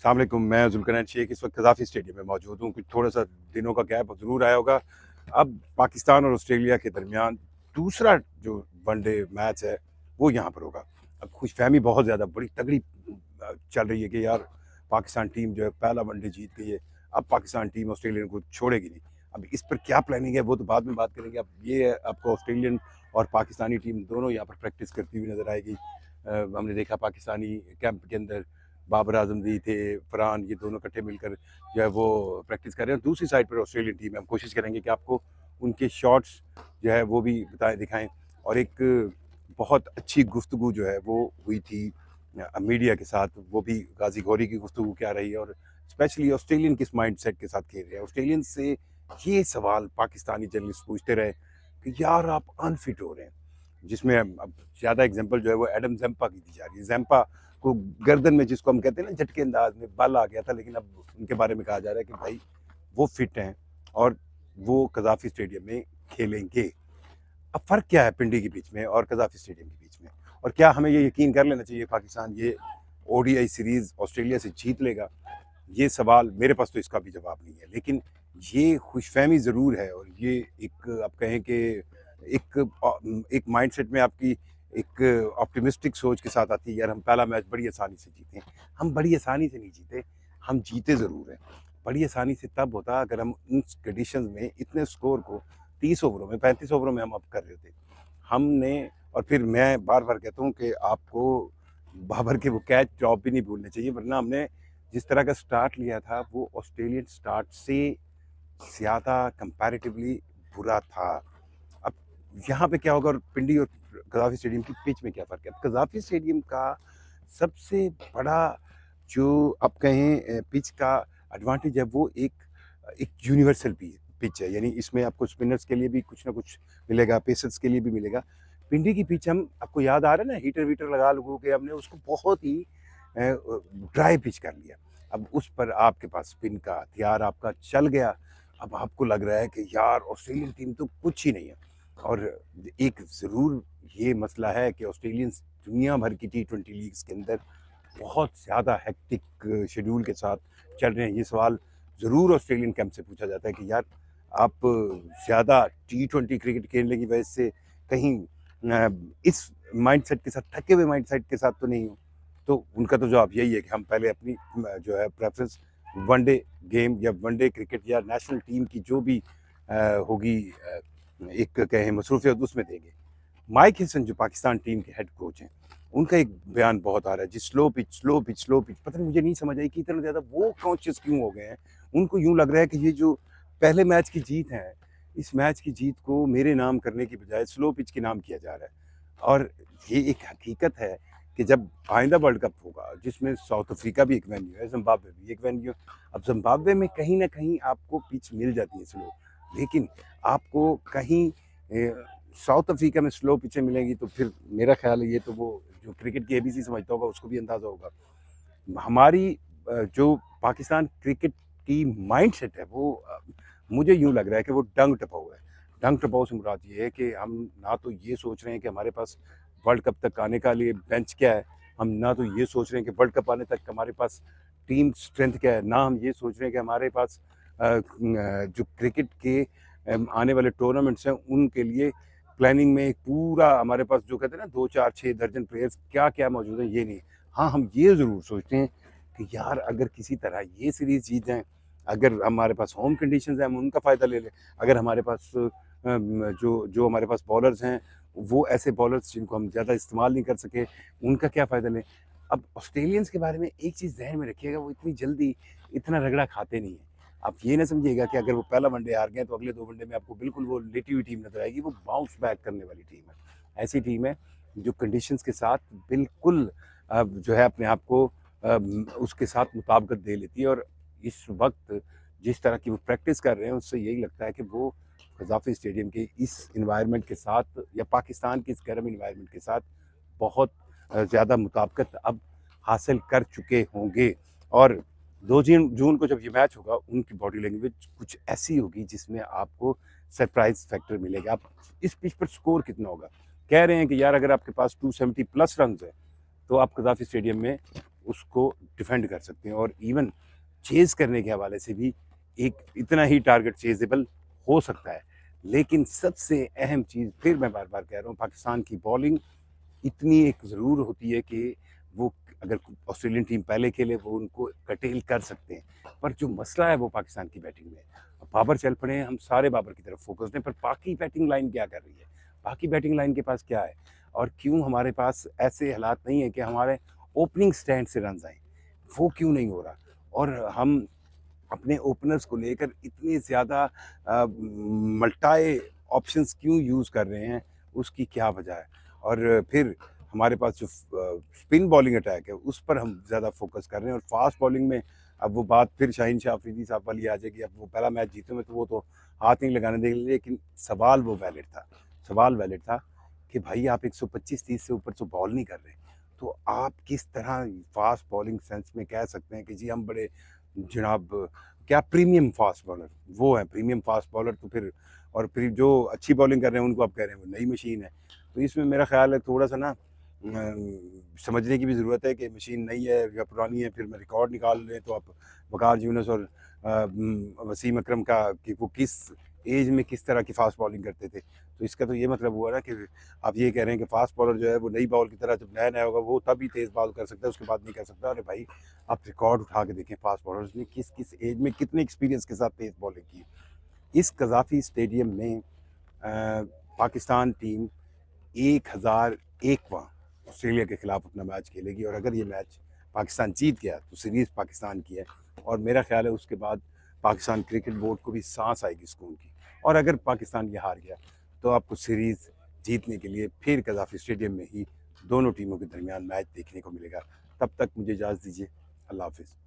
अस्सलाम वालेकुम, मैं ज़ुल्करनैन शेख इस वक्त कज़ाफ़ी स्टेडियम में मौजूद हूँ। कुछ थोड़ा सा दिनों का गैप ज़रूर आया होगा। अब पाकिस्तान और ऑस्ट्रेलिया के दरमियान दूसरा जो वनडे मैच है वो यहाँ पर होगा। अब खुशफहमी बहुत ज़्यादा बड़ी तगड़ी चल रही है कि यार पाकिस्तान टीम जो है पहला वनडे जीत गई है। अब पाकिस्तान टीम ऑस्ट्रेलियन को छोड़ेगी नहीं। अब इस पर क्या प्लानिंग है वो तो बाद में बात करेंगे। अब ये आपको ऑस्ट्रेलियन और पाकिस्तानी टीम दोनों यहाँ पर प्रैक्टिस करती हुई नज़र आएगी। हमने देखा पाकिस्तानी कैंप के अंदर बाबर आजम जी थे, फरहान, ये दोनों इकट्ठे मिलकर जो है वो प्रैक्टिस कर रहे हैं। दूसरी साइड पर ऑस्ट्रेलियन टीम है। हम कोशिश करेंगे कि आपको उनके शॉट्स जो है वो भी दिखाएं। और एक बहुत अच्छी गुफ्तगू जो है वो हुई थी मीडिया के साथ, वो भी गाजी गौरी की गुफ्तगू क्या रही है और स्पेशली ऑस्ट्रेलियन किस माइंड सेट के साथ खेल रहे हैं। ऑस्ट्रेलियन से ये सवाल पाकिस्तानी जर्नलिस्ट पूछते रहे कि यार आप अनफिट हो रहे हैं, जिसमें अब ज़्यादा एग्जांपल जो है वो एडम ज़म्पा की दी जा रही है। ज़म्पा को गर्दन में, जिसको हम कहते हैं ना झटके अंदाज में, बल आ गया था, लेकिन अब उनके बारे में कहा जा रहा है कि भाई वो फिट हैं और वो कज़ाफ़ी स्टेडियम में खेलेंगे। अब फ़र्क क्या है पिंडी के बीच में और कज़ाफ़ी स्टेडियम के बीच में, और क्या हमें ये यकीन कर लेना चाहिए पाकिस्तान ये ओडीआई सीरीज़ ऑस्ट्रेलिया से जीत लेगा? ये सवाल मेरे पास तो इसका भी जवाब नहीं है, लेकिन ये खुशफहमी ज़रूर है। और ये एक आप कहें कि एक माइंडसेट में आपकी एक ऑप्टिमिस्टिक सोच के साथ आती है, यार हम पहला मैच बड़ी आसानी से जीते। हम बड़ी आसानी से नहीं जीते, हम जीते ज़रूर हैं। बड़ी आसानी से तब होता अगर हम उन कंडीशंस में इतने स्कोर को 30 ओवरों में, 35 ओवरों में हम अप कर रहे थे हमने। और फिर मैं बार बार कहता हूँ कि आपको बाबर के वो कैच ड्रॉप भी नहीं भूलने चाहिए, वरना हमने जिस तरह का स्टार्ट लिया था वो ऑस्ट्रेलियन स्टार्ट से ज़्यादा कंपैरेटिवली बुरा था। अब यहाँ पे क्या होगा और पिंडी और कज़ाफ़ी स्टेडियम की पिच में क्या फ़र्क है? अब कज़ाफ़ी स्टेडियम का सबसे बड़ा जो आप कहें पिच का एडवांटेज है वो एक यूनिवर्सल पिच है। यानी इसमें आपको स्पिनर्स के लिए भी कुछ ना कुछ मिलेगा, पेसर्स के लिए भी मिलेगा। पिंडी की पिच, हम आपको याद आ रहा है ना, हीटर वीटर लगा लगू के हमने उसको बहुत ही ड्राई पिच कर लिया। अब उस पर आपके पास स्पिन का हथियार आपका चल गया। अब आपको लग रहा है कि यार ऑस्ट्रेलियन टीम तो कुछ ही नहीं है। और एक ज़रूर ये मसला है कि ऑस्ट्रेलियंस दुनिया भर की टी20 लीग्स के अंदर बहुत ज़्यादा हेक्टिक शेड्यूल के साथ चल रहे हैं। ये सवाल ज़रूर ऑस्ट्रेलियन कैंप से पूछा जाता है कि यार आप ज़्यादा टी20 क्रिकेट खेलने की वजह से कहीं इस माइंडसेट के साथ, थके हुए माइंडसेट के साथ तो नहीं हो? तो उनका तो जवाब यही है कि हम पहले अपनी जो है प्रेफरेंस वनडे गेम या वनडे क्रिकेट या नेशनल टीम की जो भी होगी एक कहें मसरूफियत, उसमें देंगे। माइक हिसन जो पाकिस्तान टीम के हेड कोच हैं, उनका एक बयान बहुत आ रहा है जी, slow pitch slow pitch slow pitch. पता नहीं, मुझे नहीं समझ आई कि इतना ज़्यादा वो कॉन्शियस क्यों हो गए हैं। उनको यूँ लग रहा है कि ये जो पहले मैच की जीत है, इस मैच की जीत को मेरे नाम करने की बजाय स्लो पिच के नाम किया जा रहा है। और ये एक हकीकत है कि जब आइंदा वर्ल्ड कप होगा, जिसमें साउथ अफ्रीका भी एक वेन्यू है, जिम्बाब्वे भी एक वेन्यू है। अब जिम्बाब्वे में कहीं ना कहीं आपको पिच मिल जाती है स्लो, लेकिन आपको कहीं साउथ अफ्रीका में स्लो पिचें मिलेंगी तो फिर मेरा ख्याल है ये तो वो जो क्रिकेट की एबीसी समझता होगा उसको भी अंदाज़ा होगा। हमारी जो पाकिस्तान क्रिकेट की माइंडसेट है वो मुझे यूँ लग रहा है कि वो डंग टपाऊ है। डंग टपाऊ से मुराद ये है कि हम ना तो ये सोच रहे हैं कि हमारे पास वर्ल्ड कप तक आने का लिए बेंच क्या है, हम ना तो ये सोच रहे हैं कि वर्ल्ड कप आने तक हमारे पास टीम स्ट्रेंथ क्या है, ना हम ये सोच रहे हैं कि हमारे पास जो क्रिकेट के आने वाले टूर्नामेंट्स हैं उनके लिए प्लानिंग में एक पूरा हमारे पास जो कहते हैं ना 2 4 6 दर्जन प्लेयर्स क्या क्या मौजूद हैं, ये नहीं। हाँ, हम ये ज़रूर सोचते हैं कि यार अगर किसी तरह ये सीरीज़ जीत जाएँ, अगर हमारे पास होम कंडीशंस हैं हम उनका फ़ायदा ले लें, अगर हमारे पास जो जो हमारे पास बॉलर्स हैं वो ऐसे बॉलर्स जिनको हम ज़्यादा इस्तेमाल नहीं कर सके, उनका क्या फ़ायदा लें। अब ऑस्ट्रेलियंस के बारे में एक चीज़ ज़हन में रखिएगा, वो इतनी जल्दी इतना रगड़ा खाते नहीं हैं। आप ये ना समझिएगा कि अगर वो पहला वनडे हार गए तो अगले 2 वनडे में आपको बिल्कुल वो लेटी हुई टीम नज़र आएगी। वो बाउंस बैक करने वाली टीम है। ऐसी टीम है जो कंडीशंस के साथ बिल्कुल जो है अपने आप को उसके साथ मुताबिकत दे लेती है। और इस वक्त जिस तरह की वो प्रैक्टिस कर रहे हैं उससे यही लगता है कि वो कज़ाफ़ी स्टेडियम के इस इन्वायरमेंट के साथ या पाकिस्तान के इस गर्म इन्वायरमेंट के साथ बहुत ज़्यादा मुताबिकत अब हासिल कर चुके होंगे। और 2 जून को जब ये मैच होगा उनकी बॉडी लैंग्वेज कुछ ऐसी होगी जिसमें आपको सरप्राइज फैक्टर मिलेगा। आप इस पिच पर स्कोर कितना होगा? कह रहे हैं कि यार अगर आपके पास 270 प्लस रन्स है तो आप कज़ाफ़ी स्टेडियम में उसको डिफेंड कर सकते हैं, और इवन चेज़ करने के हवाले से भी एक इतना ही टारगेट चेज़ेबल हो सकता है। लेकिन सबसे अहम चीज़, फिर मैं बार-बार कह रहा हूँ, पाकिस्तान की बॉलिंग इतनी एक ज़रूर होती है कि वो, अगर ऑस्ट्रेलियन टीम पहले खेले वो उनको कर्टेल कर सकते हैं, पर जो मसला है वो पाकिस्तान की बैटिंग में है। बाबर चल पड़े हैं, हम सारे बाबर की तरफ फोकस्ड हैं, पर बाकी बैटिंग लाइन क्या कर रही है? बाकी बैटिंग लाइन के पास क्या है? और क्यों हमारे पास ऐसे हालात नहीं है कि हमारे ओपनिंग स्टैंड से रन्स आएँ? वो क्यों नहीं हो रहा? और हम अपने ओपनर्स को लेकर इतनी ज़्यादा मल्टाई ऑप्शंस क्यों यूज़ कर रहे हैं, उसकी क्या वजह है? और फिर हमारे पास जो स्पिन बॉलिंग अटैक है, उस पर हम ज़्यादा फोकस कर रहे हैं, और फास्ट बॉलिंग में अब वो बात फिर शाहीन शाह अफरीदी साहब वाली आ जाएगी। अब वो पहला मैच जीते में तो वो तो हाथ नहीं लगाने देंगे, लेकिन सवाल वो वैलिड था। सवाल वैलिड था कि भाई आप 125-30 से ऊपर तो बॉल नहीं कर रहे, तो आप किस तरह फास्ट बॉलिंग सेंस में कह सकते हैं कि जी हम बड़े जनाब क्या प्रीमियम फास्ट बॉलर वो है, प्रीमियम फास्ट बॉलर, तो फिर और फिर जो अच्छी बॉलिंग कर रहे हैं उनको आप कह रहे हैं वो नई मशीन है। तो इसमें मेरा ख्याल है थोड़ा सा ना समझने की भी ज़रूरत है कि मशीन नई है या पुरानी है। फिर मैं रिकॉर्ड निकाल लें तो आप वकार यूनुस और वसीम अकरम का कि वो किस एज में किस तरह की फास्ट बॉलिंग करते थे, तो इसका तो ये मतलब हुआ ना कि आप ये कह रहे हैं कि फास्ट बॉलर जो है वो नई बॉल की तरह जब नया नया होगा वो तभी तेज़ बॉल कर सकता है, उसके बाद नहीं कर सकता। अरे भाई, आप रिकॉर्ड उठा के देखें फास्ट बॉलर्स ने किस किस एज में कितने एक्सपीरियंस के साथ तेज़ बॉलिंग की। इस कज़ाफ़ी स्टेडियम में पाकिस्तान टीम 1001वां ऑस्ट्रेलिया के खिलाफ अपना मैच खेलेगी, और अगर ये मैच पाकिस्तान जीत गया तो सीरीज़ पाकिस्तान की है, और मेरा ख्याल है उसके बाद पाकिस्तान क्रिकेट बोर्ड को भी सांस आएगी सुकून की। और अगर पाकिस्तान ये हार गया तो आपको सीरीज़ जीतने के लिए फिर कज़ाफ़ी स्टेडियम में ही दोनों टीमों के दरमियान मैच देखने को मिलेगा। तब तक मुझे इजाज़त दीजिए। अल्लाह हाफ़िज़।